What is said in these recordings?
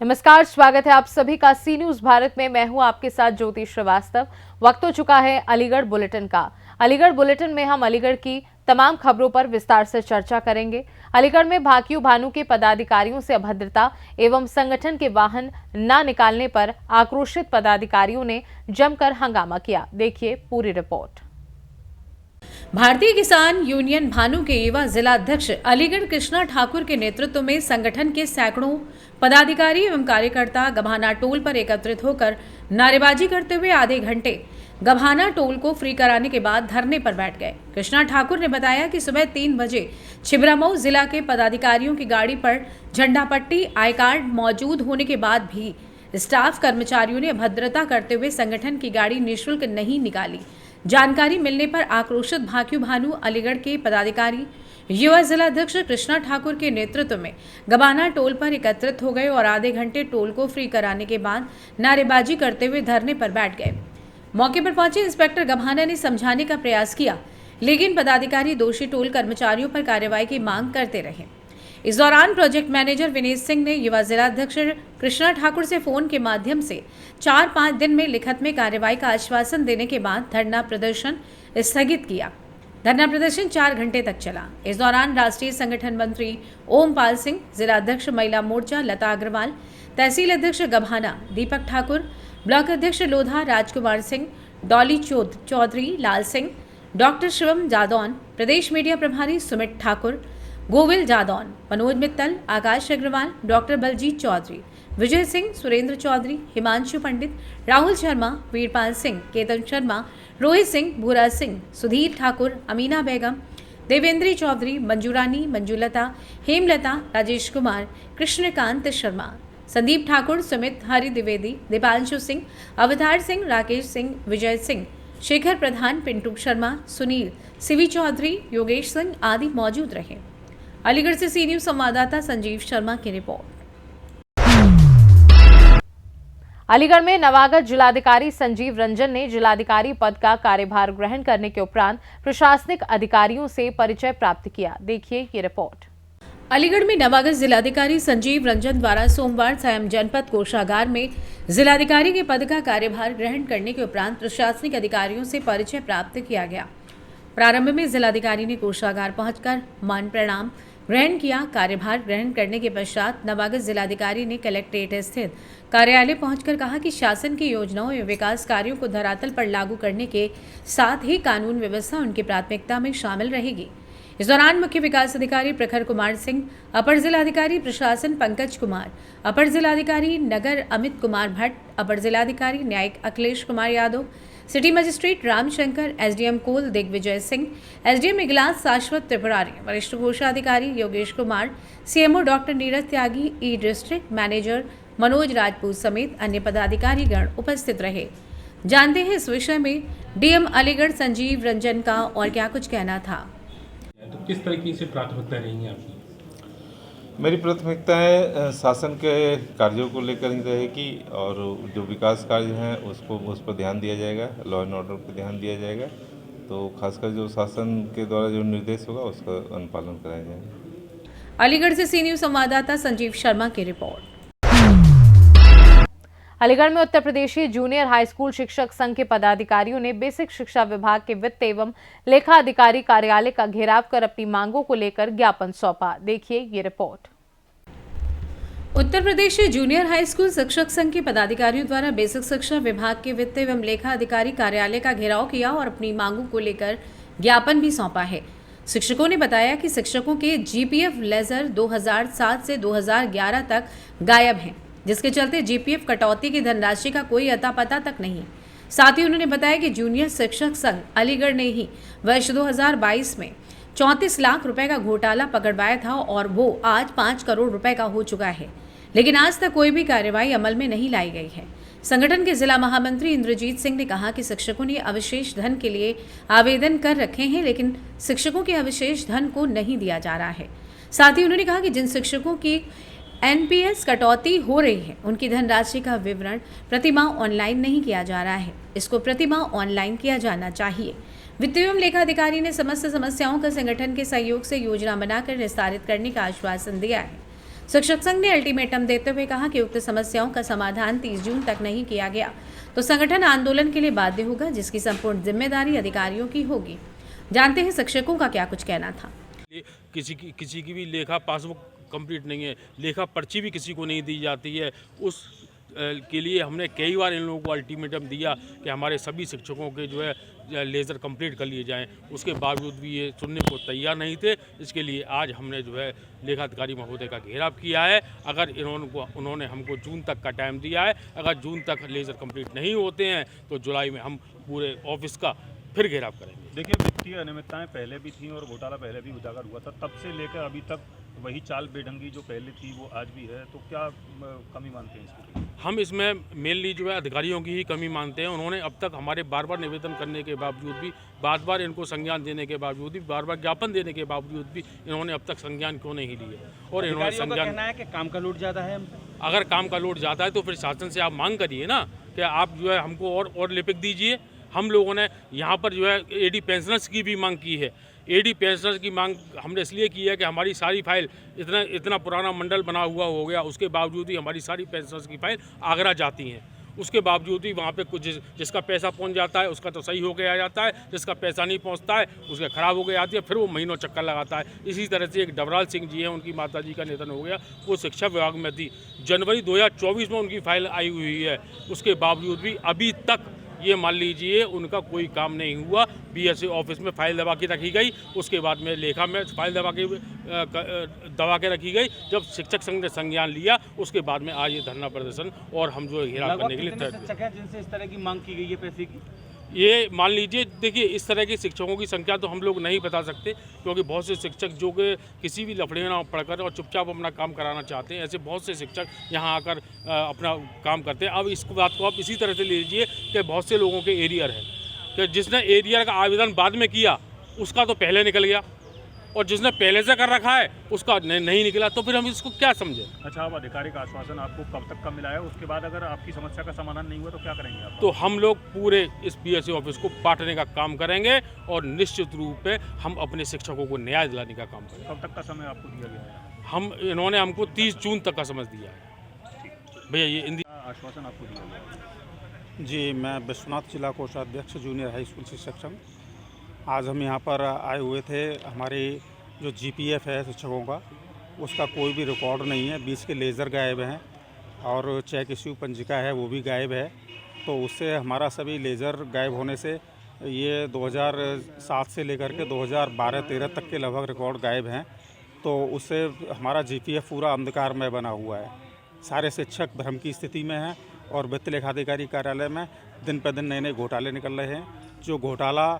नमस्कार, स्वागत है आप सभी का सी न्यूज भारत में। मैं हूं आपके साथ ज्योति श्रीवास्तव। वक्त हो चुका है अलीगढ़ बुलेटिन का। अलीगढ़ बुलेटिन में हम अलीगढ़ की तमाम खबरों पर विस्तार से चर्चा करेंगे। अलीगढ़ में भाकियू भानु के पदाधिकारियों से अभद्रता एवं संगठन के वाहन न निकालने पर आक्रोशित पदाधिकारियों ने जमकर हंगामा किया। देखिए पूरी रिपोर्ट। भारतीय किसान यूनियन भानु के युवा जिला अध्यक्ष अलीगढ़ कृष्णा ठाकुर के नेतृत्व में संगठन के सैकड़ों पदाधिकारी एवं कार्यकर्ता गभाना टोल पर एकत्रित होकर नारेबाजी करते हुए आधे घंटे गभाना टोल को फ्री कराने के बाद धरने पर बैठ गए। कृष्णा ठाकुर ने बताया कि सुबह 3 बजे छिबरामऊ जिला के पदाधिकारियों की गाड़ी पर झंडा पट्टी आई कार्ड मौजूद होने के बाद भी स्टाफ कर्मचारियों ने अभद्रता करते हुए संगठन की गाड़ी निःशुल्क नहीं निकाली। जानकारी मिलने पर आक्रोशित भाकियू भानु अलीगढ़ के पदाधिकारी युवा जिला अध्यक्ष कृष्णा ठाकुर के नेतृत्व में गभाना टोल पर एकत्रित हो गए और आधे घंटे टोल को फ्री कराने के बाद नारेबाजी करते हुए धरने पर बैठ गए। मौके पर पहुंचे इंस्पेक्टर गभाना ने समझाने का प्रयास किया, लेकिन पदाधिकारी दोषी टोल कर्मचारियों पर कार्रवाई की मांग करते रहे। इस दौरान प्रोजेक्ट मैनेजर विनेश सिंह ने युवा जिला अध्यक्ष कृष्णा ठाकुर से फोन के माध्यम से 4-5 दिन में लिखित में कार्रवाई का आश्वासन देने के बाद धरना प्रदर्शन स्थगित किया। धरना प्रदर्शन 4 घंटे तक चला। इस दौरान राष्ट्रीय संगठन मंत्री ओमपाल सिंह, जिला अध्यक्ष महिला मोर्चा लता अग्रवाल, तहसील अध्यक्ष गभाना दीपक ठाकुर, ब्लॉक अध्यक्ष लोधा राजकुमार सिंह, डॉली चौधरी, लाल सिंह, डॉक्टर शिवम जादौन, प्रदेश मीडिया प्रभारी सुमित ठाकुर, गोविल जादौन, मनोज मित्तल, आकाश अग्रवाल, डॉक्टर बलजीत चौधरी, विजय सिंह, सुरेंद्र चौधरी, हिमांशु पंडित, राहुल शर्मा, वीरपाल सिंह, केतन शर्मा, रोहित सिंह, भूरा सिंह, सुधीर ठाकुर, अमीना बेगम, देवेंद्री चौधरी, मंजूरानी, मंजूलता, हेमलता, राजेश कुमार, कृष्णकांत शर्मा, संदीप ठाकुर, सुमित, हरि द्विवेदी, दीपांशु सिंह, अवतार सिंह, राकेश सिंह, विजय सिंह, शेखर प्रधान, पिंटू शर्मा, सुनील, सिवी चौधरी, योगेश सिंह आदि मौजूद रहे। अलीगढ़ से सी न्यूज संवाददाता संजीव शर्मा की रिपोर्ट। अलीगढ़ में नवागत जिलाधिकारी संजीव रंजन ने जिलाधिकारी पद का कार्यभार ग्रहण करने के उपरांत प्रशासनिक अधिकारियों से परिचय प्राप्त किया। देखिए ये रिपोर्ट। अलीगढ़ में नवागत जिलाधिकारी संजीव रंजन द्वारा सोमवार सायं जनपद कोषागार में जिलाधिकारी के पद का कार्यभार ग्रहण करने के उपरांत प्रशासनिक अधिकारियों से परिचय प्राप्त किया गया। प्रारंभ में जिलाधिकारी ने कोषागार पहुंचकर मान प्रणाम ग्रहण किया। कार्यभार ग्रहण करने के पश्चात नवागत जिलाधिकारी ने कलेक्ट्रेट स्थित कार्यालय पहुंचकर कहा कि शासन की योजनाओं एवं विकास कार्यों को धरातल पर लागू करने के साथ ही कानून व्यवस्था उनकी प्राथमिकता में शामिल रहेगी। इस दौरान मुख्य विकास अधिकारी प्रखर कुमार सिंह, अपर जिलाधिकारी प्रशासन पंकज कुमार, अपर जिलाधिकारी नगर अमित कुमार भट्ट, अपर जिलाधिकारी न्यायिक Akhilesh Kumar Yadav, city magistrate Ramshankar, SDM Kol Digvijay Singh, SDM Iglas Shashwat Tripurari, वरिष्ठ कोषाधिकारी Yogesh Kumar, CMO doctor Neeraj Tyagi, e district manager Manoj Rajput समेत अन्य पदाधिकारी गण उपस्थित रहे। जानते हैं इस विषय में डीएम अलीगढ़ संजीव रंजन का और क्या कुछ कहना था। तो किस तरीके से प्राथमिकता रहेंगी आपकी? मेरी प्राथमिकताएं शासन के कार्यों को लेकर ही रहेगी और जो विकास कार्य हैं उस पर ध्यान दिया जाएगा, लॉ एंड ऑर्डर पर ध्यान दिया जाएगा। तो खासकर जो शासन के द्वारा जो निर्देश होगा उसका अनुपालन कराया जाएगा। अलीगढ़ से सी न्यूज संवाददाता संजीव शर्मा की रिपोर्ट। अलीगढ़ में उत्तर प्रदेशीय जूनियर हाई स्कूल शिक्षक संघ के पदाधिकारियों ने बेसिक शिक्षा विभाग के वित्त एवं लेखा अधिकारी कार्यालय का घेराव कर अपनी मांगों को लेकर ज्ञापन सौंपा। देखिए ये report. Uttar Pradesh junior high school शिक्षक संघ के पदाधिकारियों द्वारा बेसिक शिक्षा विभाग के वित्त एवं लेखा अधिकारी कार्यालय का घेराव किया और अपनी मांगों को लेकर ज्ञापन भी सौंपा है। शिक्षकों ने बताया कि शिक्षकों के जीपीएफ लेजर 2007 से 2011 तक गायब हैं, जिसके चलते जीपीएफ कटौती की धनराशि का कोई अता पता तक नहीं। साथ ही उन्होंने बताया कि जूनियर शिक्षक संघ अलीगढ़ ने ही वर्ष 2022 में 34 लाख रुपए का घोटाला पकड़वाया था और वो आज 5 करोड़ रुपए का हो चुका है, लेकिन आज तक कोई भी कार्रवाई अमल में नहीं लाई गई है। संगठन के जिला महामंत्री इंद्रजीत सिंह ने कहा कि शिक्षकों ने अवशेष धन के लिए आवेदन कर रखे हैं, लेकिन शिक्षकों के अवशेष धन को नहीं दिया जा रहा है। साथ ही उन्होंने कहा कि जिन शिक्षकों की एनपीएस कटौती हो रही है उनकी धनराशि का विवरण प्रतिमाह ऑनलाइन नहीं किया जा रहा है, इसको प्रतिमाह ऑनलाइन किया जाना चाहिए। वित्त एवं लेखा अधिकारी ने समस्त समस्याओं का संगठन के सहयोग से योजना बनाकर निस्तारित करने का आश्वासन दिया है। शिक्षक संघ ने अल्टीमेटम देते हुए कहा कि उक्त समस्याओं का समाधान 30 जून तक नहीं किया गया तो संगठन आंदोलन के लिए बाध्य होगा, जिसकी संपूर्ण जिम्मेदारी अधिकारियों की होगी। जानते हैं शिक्षकों का क्या कुछ कहना था। किसी की भी लेखा पासबुक कंप्लीट नहीं है, लेखा पर्ची भी किसी को नहीं दी जाती है। उस के लिए हमने कई बार इन लोगों को अल्टीमेटम दिया कि हमारे सभी शिक्षकों के जो है लेज़र कंप्लीट कर लिए जाएं। उसके बावजूद भी ये सुनने को तैयार नहीं थे। इसके लिए आज हमने जो है लेखाधिकारी महोदय का घेराव किया है। अगर उन्होंने हमको जून तक का टाइम दिया है, अगर जून तक लेज़र कंप्लीट नहीं होते हैं तो जुलाई में हम पूरे ऑफिस का फिर घेराव करेंगे। देखिए, वित्तीय अनियमितताएं पहले भी थी और घोटाला पहले भी उजागर हुआ था, तब से लेकर अभी तक वही चाल बेढंगी जो पहले थी वो आज भी है। तो क्या कमी मानते हैं इसमें? हम इसमें मेनली जो है अधिकारियों की ही कमी मानते हैं। उन्होंने अब तक हमारे बार बार निवेदन करने के बावजूद भी, बार बार इनको संज्ञान देने के बावजूद भी, बार बार ज्ञापन देने के बावजूद भी इन्होंने अब तक संज्ञान क्यों नहीं लिए। और इन्होंने संज्ञान, कहना है कि काम का लोड ज़्यादा है। अगर काम का लोड ज़्यादा है तो फिर शासन से आप मांग करिए ना कि आप जो है हमको और लिपिक दीजिए। हम लोगों ने यहाँ पर जो है एडी पेंशनर्स की भी मांग की है। एडी पेंशनर्स की मांग हमने इसलिए की है कि हमारी सारी फाइल इतना पुराना मंडल बना हुआ हो गया, उसके बावजूद भी हमारी सारी पेंशनर्स की फाइल आगरा जाती हैं। उसके बावजूद भी वहाँ पे कुछ जिसका पैसा पहुँच जाता है उसका तो सही होके आ जाता है, जिसका पैसा नहीं पहुँचता है उसका ख़राब होके आती है, फिर वो महीनों चक्कर लगाता है। इसी तरह से एक डबराल सिंह जी हैं, उनकी माता जी का निधन हो गया, वो शिक्षा विभाग में थी। जनवरी 2024 में उनकी फाइल आई हुई है, उसके बावजूद भी अभी तक ये मान लीजिए उनका कोई काम नहीं हुआ। बीएससी ऑफिस में फाइल दबा के रखी गई, उसके बाद में लेखा में फाइल दबा के रखी गई। जब शिक्षक संघ ने संज्ञान लिया उसके बाद में आज ये धरना प्रदर्शन और हम जो घेराव करने के लिए शिक्षक हैं जिनसे इस तरह की मांग की गई है पैसे की? ये मान लीजिए, देखिए इस तरह के शिक्षकों की संख्या तो हम लोग नहीं बता सकते, क्योंकि बहुत से शिक्षक जो कि किसी भी लफड़े में पढ़कर और चुपचाप अपना काम कराना चाहते हैं, ऐसे बहुत से शिक्षक यहाँ आकर अपना काम करते हैं। अब इस बात को आप इसी तरह से लीजिए कि बहुत से लोगों के एरियर है कि जिसने एरियर का आवेदन बाद में किया उसका तो पहले निकल गया, और जिसने पहले से कर रखा है उसका नहीं निकला, तो फिर हम इसको क्या समझें। अच्छा, अब आधिकारिक आश्वासन आपको कब तक का मिला है? उसके बाद अगर आपकी समस्या का समाधान नहीं हुआ तो क्या करेंगे आप? तो हम लोग पूरे इस बीएससी ऑफिस को पाटने का काम करेंगे और निश्चित रूप से हम अपने शिक्षकों को न्याय दिलाने का काम करेंगे। कब तक का समय आपको दिया गया है? इन्होंने हमको 30 जून तक का समय दिया है। भैया ये आश्वासन आपको दिया गया है? जी, मैं विश्वनाथ जिला कोषाध्यक्ष जूनियर हाई स्कूल शिक्षक संघ। आज हम यहाँ पर आए हुए थे। हमारी जो जीपीएफ है शिक्षकों का, उसका कोई भी रिकॉर्ड नहीं है। 20 के लेज़र गायब हैं और चेक इश्यू पंजिका है वो भी गायब है। तो उससे हमारा सभी लेज़र गायब होने से ये 2007 से लेकर के 2012-13 तक के लगभग रिकॉर्ड गायब हैं। तो उससे हमारा जीपीएफ पूरा अंधकारमय बना हुआ है। सारे शिक्षक भ्रम की स्थिति में हैं और वित्त लेखाधिकारी कार्यालय में दिन पर दिन नए नए घोटाले निकल रहे हैं। जो घोटाला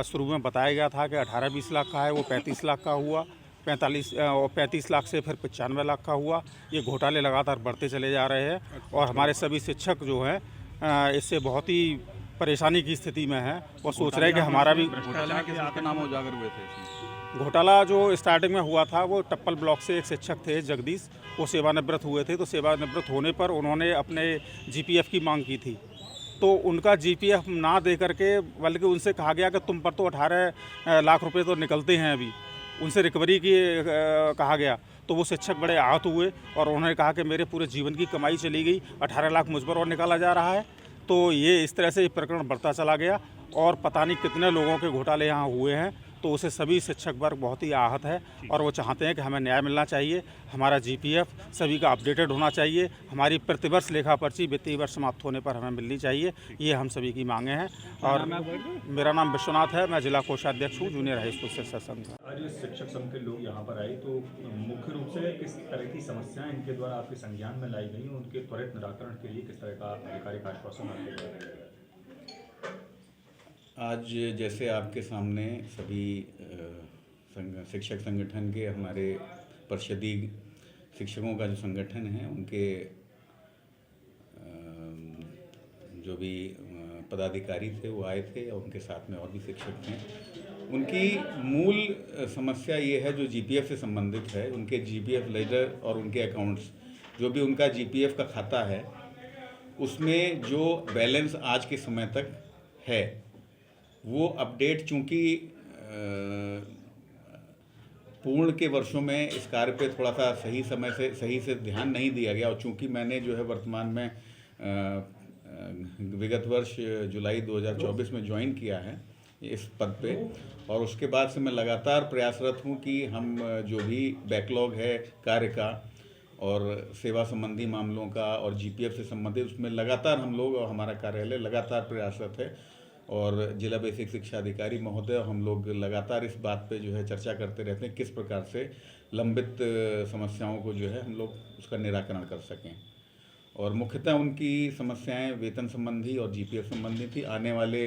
शुरू में बताया गया था कि 18-20 लाख का है, वो 35 लाख का हुआ, 35 लाख से फिर 95 लाख का हुआ। ये घोटाले लगातार बढ़ते चले जा रहे हैं और हमारे सभी शिक्षक जो हैं इससे बहुत ही परेशानी की स्थिति में हैं। वो सोच रहे हैं कि हमारा भी नाम उजागर हुए थे। घोटाला जो स्टार्टिंग में हुआ था वो टप्पल ब्लॉक से एक शिक्षक थे जगदीश, वो सेवानिवृत्त हुए थे। तो सेवानिवृत्त होने पर उन्होंने अपने जीपीएफ की मांग की थी, तो उनका जीपीएफ ना दे करके, बल्कि उनसे कहा गया कि तुम पर तो 18 लाख रुपए तो निकलते हैं अभी, उनसे रिकवरी की कहा गया। तो वो शिक्षक बड़े आहत हुए और उन्होंने कहा कि मेरे पूरे जीवन की कमाई चली गई, 18 लाख मुझ पर और निकाला जा रहा है। तो ये इस तरह से ये प्रकरण बढ़ता चला गया और पता नहीं कितने लोगों के घोटाले यहाँ हुए हैं। तो उसे सभी शिक्षक वर्ग बहुत ही आहत है और वो चाहते हैं कि हमें न्याय मिलना चाहिए, हमारा जीपीएफ सभी का अपडेटेड होना चाहिए, हमारी प्रतिवर्ष लेखा पर्ची वित्तीय वर्ष समाप्त होने पर हमें मिलनी चाहिए। ये हम सभी की मांगे हैं। और मेरा नाम विश्वनाथ है, मैं जिला कोषाध्यक्ष हूँ जूनियर हाई स्कूल शिक्षक संघ। आज शिक्षक संघ के लोग यहाँ पर आए, तो मुख्य रूप से किस तरह की समस्याएं इनके द्वारा आपके संज्ञान में लाई गई, उनके त्वरित निराकरण के लिए किस तरह का आधिकारिक आश्वासन आपको दिया गया? आज जैसे आपके सामने सभी शिक्षक संगठन के, हमारे परिषदी शिक्षकों का जो संगठन है, उनके जो भी पदाधिकारी थे वो आए थे और उनके साथ में और भी शिक्षक थे। उनकी मूल समस्या ये है जो जीपीएफ से संबंधित है, उनके जीपीएफ लेजर और उनके अकाउंट्स, जो भी उनका जीपीएफ का खाता है उसमें जो बैलेंस आज के समय तक है वो अपडेट चूँकि पूर्ण के वर्षों में इस कार्य पे थोड़ा सा सही से ध्यान नहीं दिया गया, और चूंकि मैंने जो है वर्तमान में विगत वर्ष जुलाई 2024 में ज्वाइन किया है इस पद पे, और उसके बाद से मैं लगातार प्रयासरत हूँ कि हम जो भी बैकलॉग है कार्य का और सेवा संबंधी मामलों का और जीपीएफ से संबंधित, उसमें लगातार हम लोग और हमारा कार्यालय लगातार प्रयासरत है, और जिला बेसिक शिक्षा अधिकारी महोदय हम लोग लगातार इस बात पे जो है चर्चा करते रहते हैं किस प्रकार से लंबित समस्याओं को जो है हम लोग उसका निराकरण कर सकें। और मुख्यतः उनकी समस्याएं वेतन संबंधी और जीपीएफ संबंधी थी। आने वाले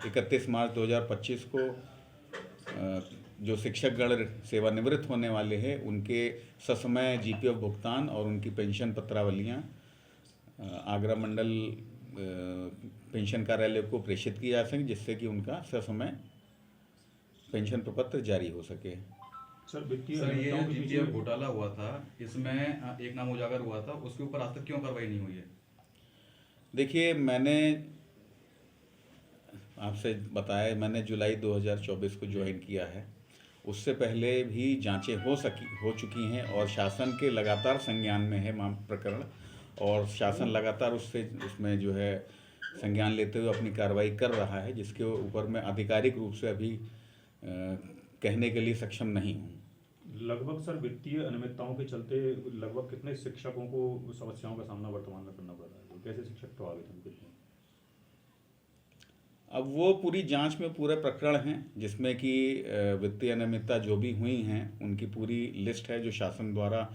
31 मार्च 2025 को जो शिक्षकगण सेवानिवृत्त होने वाले हैं उनके ससमय जीपीएफ भुगतान और उनकी पेंशन पत्रावलियां आगरा मंडल पेंशन कार्यालय को प्रेषित की जा सकें, जिससे कि उनका ससमय पेंशन प्रपत्र जारी हो सके। सर वित्तीय ये जीपीएफ घोटाला हुआ था, इसमें एक नाम उजागर हुआ था, उसके ऊपर आज तक क्यों कार्रवाई नहीं हुई है? देखिए, मैंने आपसे बताया, मैंने जुलाई 2024 को ज्वाइन किया है। उससे पहले भी जांचें हो चुकी हैं और शासन के लगातार संज्ञान में है प्रकरण, और शासन लगातार उसमें जो है संज्ञान लेते हुए अपनी कार्रवाई कर रहा है, जिसके ऊपर मैं आधिकारिक रूप से अभी कहने के लिए सक्षम नहीं हूँ। लगभग सर वित्तीय अनियमितताओं के चलते लगभग कितने शिक्षकों को समस्याओं का सामना वर्तमान में करना पड़ रहा है, तो कैसे शिक्षक प्रभावित हैं कितने? अब वो पूरी जांच में पूरे प्रकरण हैं, जिसमें कि वित्तीय अनियमितता जो भी हुई हैं उनकी पूरी लिस्ट है जो शासन द्वारा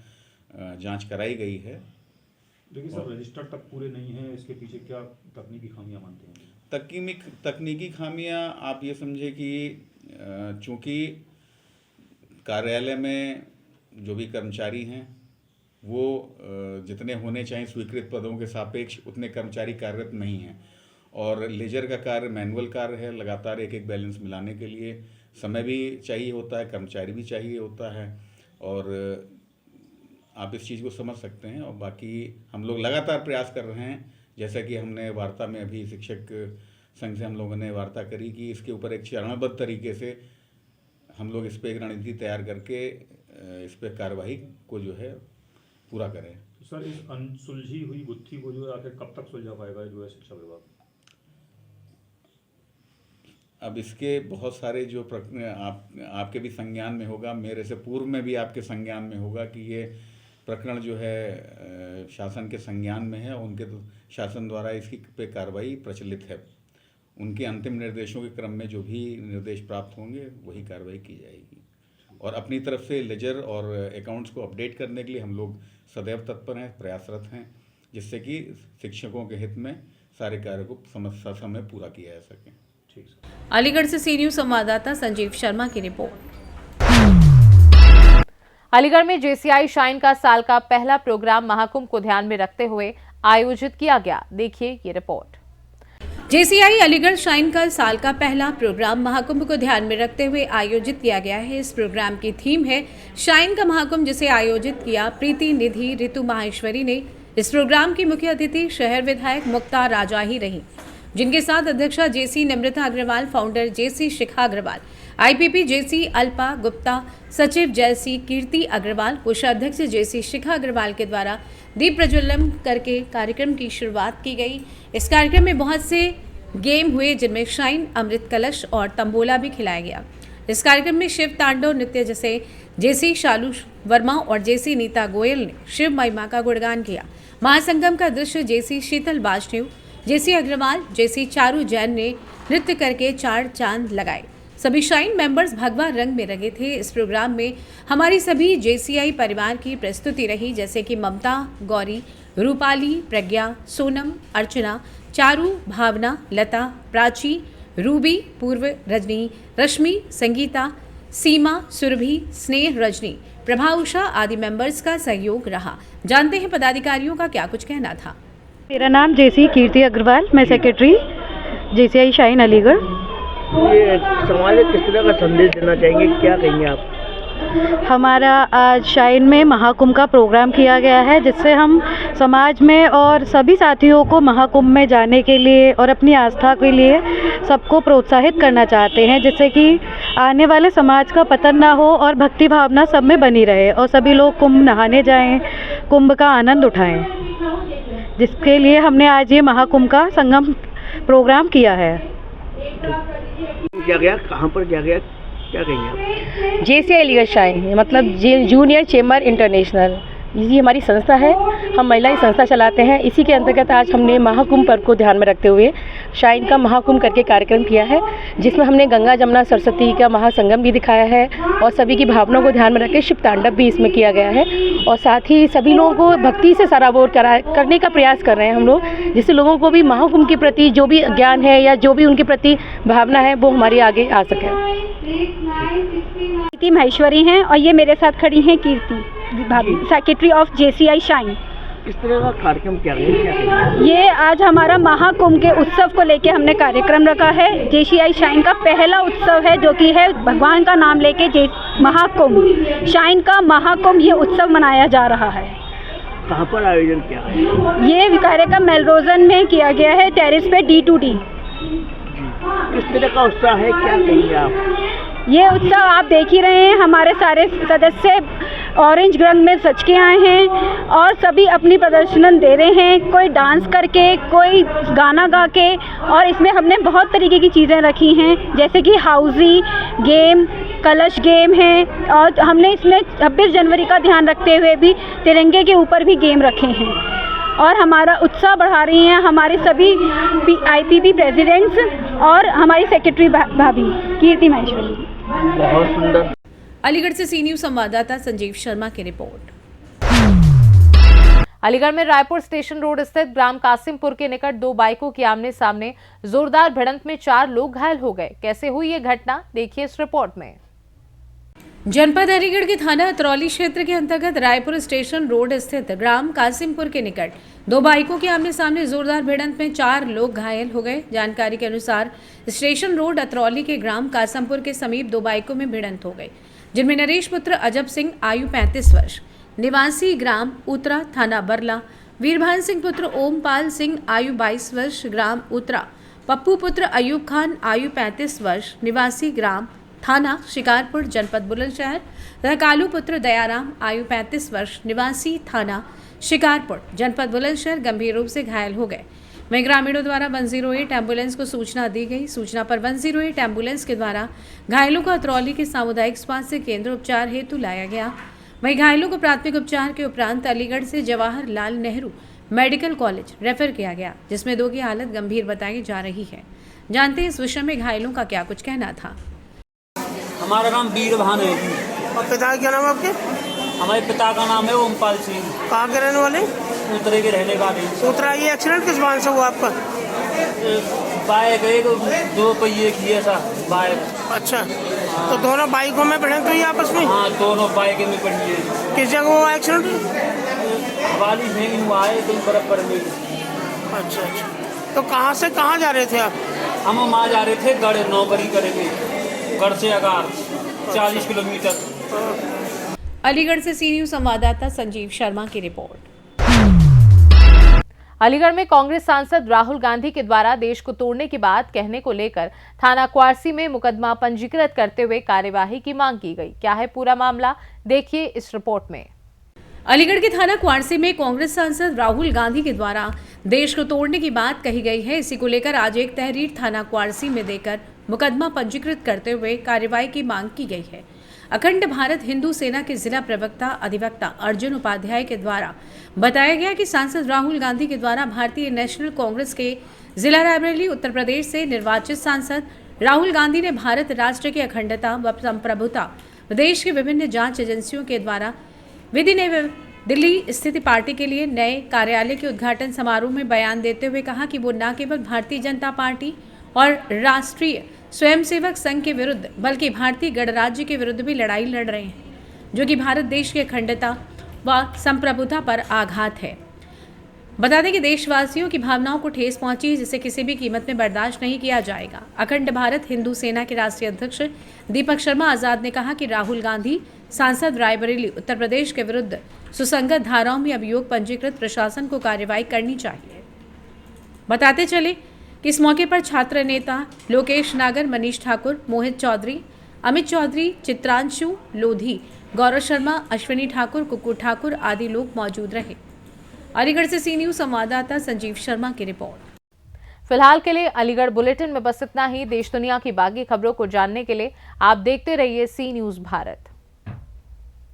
जांच कराई गई है। देखिए सर, रजिस्टर तक पूरे नहीं हैं, इसके पीछे क्या तकनीकी खामियां मानते हैं? तकनीकी खामियां आप ये समझे कि चूँकि कार्यालय में जो भी कर्मचारी हैं वो जितने होने चाहिए स्वीकृत पदों के सापेक्ष उतने कर्मचारी कार्यरत नहीं हैं, और लेजर का कार्य मैनुअल कार्य है, लगातार एक बैलेंस मिलाने के लिए समय भी चाहिए होता है, कर्मचारी भी चाहिए होता है, और आप इस चीज़ को समझ सकते हैं। और बाकी हम लोग लगातार प्रयास कर रहे हैं, जैसा कि हमने वार्ता में अभी शिक्षक संघ से हम लोगों ने वार्ता करी कि इसके ऊपर एक चरणबद्ध तरीके से हम लोग इस पर एक रणनीति तैयार करके इस पर कार्रवाई को जो है पूरा करें। तो सर, इस अनसुलझी हुई गुत्थी को जो है आखिर कब तक सुलझा पाएगा जो है शिक्षा विभाग? अब इसके बहुत सारे जो आपके भी संज्ञान में होगा, मेरे से पूर्व में भी आपके संज्ञान में होगा कि ये प्रकरण जो है शासन के संज्ञान में है, उनके शासन द्वारा इसकी पे कार्रवाई प्रचलित है। उनके अंतिम निर्देशों के क्रम में जो भी निर्देश प्राप्त होंगे वही कार्रवाई की जाएगी, और अपनी तरफ से लेजर और अकाउंट्स को अपडेट करने के लिए हम लोग सदैव तत्पर हैं, प्रयासरत हैं, जिससे कि शिक्षकों के हित में सारे कार्य को समय पूरा किया जा सके। अलीगढ़ से सी न्यूज़ संवाददाता संजीव शर्मा की रिपोर्ट। अलीगढ़ में जेसीआई शाइन का साल का पहला प्रोग्राम महाकुंभ को ध्यान में रखते हुए आयोजित किया गया। देखिए ये रिपोर्ट। जेसीआई अलीगढ़ शाइन का साल का पहला प्रोग्राम महाकुंभ को ध्यान में रखते हुए आयोजित किया गया है। इस प्रोग्राम की थीम है शाइन का महाकुंभ, जिसे आयोजित किया प्रीति निधि ऋतु माहेश्वरी ने। इस प्रोग्राम की मुख्य अतिथि शहर विधायक मुक्ता राजा ही रही, जिनके साथ अध्यक्षा जेसी नम्रता अग्रवाल, फाउंडर जेसी शिखा अग्रवाल, आईपीपी जेसी अल्पा गुप्ता, सचिव जेसी कीर्ति अग्रवाल, कोषाध्यक्ष जेसी शिखा अग्रवाल के द्वारा दीप प्रज्वलन करके कार्यक्रम की शुरुआत की गई। इस कार्यक्रम में बहुत से गेम हुए, जिनमें शाइन, अमृत कलश और तंबोला भी खिलाया गया। इस कार्यक्रम में शिव तांडव नृत्य जैसे जेसी शालू वर्मा और जेसी नीता गोयल ने शिव महिमा का गुणगान किया। महासंगम का दृश्य जेसी शीतल वाजपेयी, जेसी अग्रवाल, जेसी चारू जैन ने नृत्य करके 4 चांद लगाए। सभी शाइन मेंबर्स भगवा रंग में रंगे थे। इस प्रोग्राम में हमारी सभी जेसीआई परिवार की प्रस्तुति रही, जैसे कि ममता, गौरी, रूपाली, प्रज्ञा, सोनम, अर्चना, चारू, भावना, लता, प्राची, रूबी, पूर्व, रजनी, रश्मि, संगीता, सीमा, सुरभि, स्नेह, रजनी, प्रभा, उषा आदि मेंबर्स का सहयोग रहा। जानते हैं पदाधिकारियों का क्या कुछ कहना था। मेरा नाम जेसी कीर्ति अग्रवाल, मैं सेक्रेटरी जेसीआई शाइन अलीगढ़। ये समाज में किस तरह का संदेश देना चाहेंगे, क्या कहेंगे आप? हमारा आज शाइन में महाकुंभ का प्रोग्राम किया गया है, जिससे हम समाज में और सभी साथियों को महाकुंभ में जाने के लिए और अपनी आस्था के लिए सबको प्रोत्साहित करना चाहते हैं, जिससे कि आने वाले समाज का पतन ना हो और भक्ति भावना सब में बनी रहे और सभी लोग कुंभ नहाने जाएं, कुंभ का आनंद उठाएं, जिसके लिए हमने आज ये महाकुंभ का संगम प्रोग्राम किया है। क्या गया, कहाँ पर क्या गया, क्या कहेंगे आप? JCI अलीगढ़ शाइन मतलब जूनियर चेंबर इंटरनेशनल, ये हमारी संस्था है। हम महिलाएं संस्था चलाते हैं। इसी के अंतर्गत आज हमने महाकुंभ पर्व को ध्यान में रखते हुए शाइन का महाकुंभ करके कार्यक्रम किया है, जिसमें हमने गंगा जमुना सरस्वती का महासंगम भी दिखाया है और सभी की भावनाओं को ध्यान में रख के शिव तांडव भी इसमें किया गया है। और साथ ही सभी लोगों को भक्ति से सराबोर करने का प्रयास कर रहे हैं हम लोग, जिससे लोगों को भी महाकुंभ के प्रति जो भी ज्ञान है या जो भी उनके प्रति भावना है वो हमारी आगे आ सके। कीर्ति महेश्वरी हैं और ये मेरे साथ खड़ी हैं कीर्ति भाभी, सेक्रेटरी ऑफ JCI शाइन। किस तरह का कार्यक्रम क्या है? ये आज हमारा महाकुंभ के उत्सव को लेके हमने कार्यक्रम रखा है। JCI शाइन का पहला उत्सव है जो कि है भगवान का नाम लेके महाकुंभ, शाइन का महाकुंभ ये उत्सव मनाया जा रहा है। कहाँ पर आयोजन किया है? ये कार्यक्रम मेलरोजन में किया गया है, टेरिस पे D2D। किस तरह का उत्साह है, क्या कहेंगे आप? ये उत्सव आप देख ही रहे हैं, हमारे सारे सदस्य ऑरेंज रंग में सज के आए हैं और सभी अपनी प्रदर्शन दे रहे हैं, कोई डांस करके, कोई गाना गा के। और इसमें हमने बहुत तरीके की चीज़ें रखी हैं, जैसे कि हाउजी गेम, कलश गेम है, और हमने इसमें 26 जनवरी का ध्यान रखते हुए भी तिरंगे के ऊपर भी गेम रखे हैं। और हमारा उत्साह बढ़ा रही हैं हमारे सभी IPP प्रेसिडेंट्स और हमारी सेक्रेटरी भाभी कीर्ति महेश्वरी। बहुत सुंदर। अलीगढ़ से सी न्यूज़ संवाददाता संजीव शर्मा की रिपोर्ट। अलीगढ़ में रायपुर स्टेशन रोड स्थित ग्राम कासिमपुर के निकट दो बाइकों की आमने सामने जोरदार भिड़ंत में 4 लोग घायल हो गए। कैसे हुई ये घटना, देखिए इस रिपोर्ट में। जनपद अलीगढ़ के थाना अतरौली क्षेत्र के अंतर्गत रायपुर स्टेशन रोड स्थित ग्राम कासिमपुर के निकट दो बाइकों के आमने सामने जोरदार भिड़ंत में 4 लोग घायल हो गए। जानकारी के अनुसार स्टेशन रोड अतरौली के ग्राम कासिमपुर के समीप दो बाइकों में भिड़ंत हो गई, जिनमें नरेश पुत्र अजब सिंह आयु 35 वर्ष निवासी ग्राम उतरा थाना बरला, वीरभान सिंह पुत्र ओमपाल सिंह आयु 22 वर्ष ग्राम उतरा, पप्पू पुत्र अयूब खान आयु 35 वर्ष निवासी ग्राम थाना शिकारपुर जनपद बुलंदशहर तथा कालू पुत्र दयाराम आयु 35 वर्ष निवासी थाना शिकारपुर जनपद बुलंदशहर गंभीर रूप से घायल हो गए। वहीं ग्रामीणों द्वारा 108 एम्बुलेंस को सूचना दी गई। सूचना पर 108 एम्बुलेंस के द्वारा घायलों को अतरौली के सामुदायिक स्वास्थ्य केंद्र उपचार हेतु लाया गया। वहीं घायलों को प्राथमिक उपचार के उपरांत अलीगढ़ से Jawaharlal Nehru medical college refer किया गया, जिसमें 2 की हालत गंभीर बताई जा रही है। जानते हैं इस विषय में घायलों का क्या कुछ कहना था। हमारा नाम वीरभान है। और पिता क्या नाम है आपके? हमारे पिता का नाम है ओमपाल सिंह। कहाँ के रहने वाले? उतरे के रहने वाले। उतरा। ये एक्सीडेंट किस वाहन से हुआ आपका? बाइक एक 2 पहिए की ऐसा बाइक। अच्छा, तो दोनों बाइकों में भिड़ंत हुई आपस में? हाँ, दोनों बाइक में पड़ी है। किस जगह हुआ एक्सीडेंट? वाली में हुआ है, कहीं बरबर में। अच्छा अच्छा, तो कहाँ से कहाँ जा रहे थे आप? हम वहाँ जा रहे थे गढ़ नौकरी करेंगे, गढ़ से अगार 40 किलोमीटर। अलीगढ़ से सी न्यूज़ संवाददाता संजीव शर्मा की रिपोर्ट। अलीगढ़ में कांग्रेस सांसद राहुल गांधी के द्वारा देश को तोड़ने की बात कहने को लेकर थाना क्वारसी में मुकदमा पंजीकृत करते हुए कार्यवाही की मांग की गई। क्या है पूरा मामला, देखिए इस रिपोर्ट में। अलीगढ़ के थाना क्वारसी में कांग्रेस सांसद राहुल गांधी के द्वारा देश को तोड़ने की बात कही गई है। इसी को लेकर आज एक तहरीर थाना क्वारसी में देकर मुकदमा पंजीकृत करते हुए कार्यवाही की मांग की गई है। अखंड भारत हिंदू सेना के जिला प्रवक्ता अधिवक्ता अर्जुन उपाध्याय के द्वारा बताया गया कि सांसद राहुल गांधी के द्वारा भारतीय नेशनल कांग्रेस के जिला रायबरेली उत्तर प्रदेश से निर्वाचित सांसद राहुल गांधी ने भारत राष्ट्र की अखंडता व संप्रभुता देश की विभिन्न जांच एजेंसियों के द्वारा विधि ने दिल्ली स्थित पार्टी के लिए नए कार्यालय के उद्घाटन समारोह में बयान देते हुए कहा कि वो न केवल भारतीय जनता पार्टी और राष्ट्रीय स्वयंसेवक संघ के विरुद्ध बल्कि भारतीय गणराज्य के विरुद्ध भी लड़ाई लड़ रहे हैं, जो कि भारत देश की अखंडता व संप्रभुता पर आघात है। बता दें कि देशवासियों की भावनाओं को ठेस पहुंची, जिसे किसी भी कीमत में बर्दाश्त नहीं किया जाएगा। अखंड भारत हिंदू सेना के राष्ट्रीय अध्यक्ष दीपक शर्मा आजाद ने कहा कि राहुल गांधी सांसद रायबरेली उत्तर प्रदेश के विरुद्ध सुसंगत धाराओं में अभियोग पंजीकृत प्रशासन को कार्रवाई करनी चाहिए। बताते चले कि इस मौके पर छात्र नेता लोकेश नागर, मनीष ठाकुर, मोहित चौधरी, अमित चौधरी, चित्रांशु लोधी, गौरव शर्मा, अश्विनी ठाकुर, कुक्कू ठाकुर आदि लोग मौजूद रहे। अलीगढ़ से सी न्यूज संवाददाता संजीव शर्मा की रिपोर्ट। फिलहाल के लिए अलीगढ़ बुलेटिन में बस इतना ही। देश दुनिया की बाकी खबरों को जानने के लिए आप देखते रहिए सी न्यूज भारत।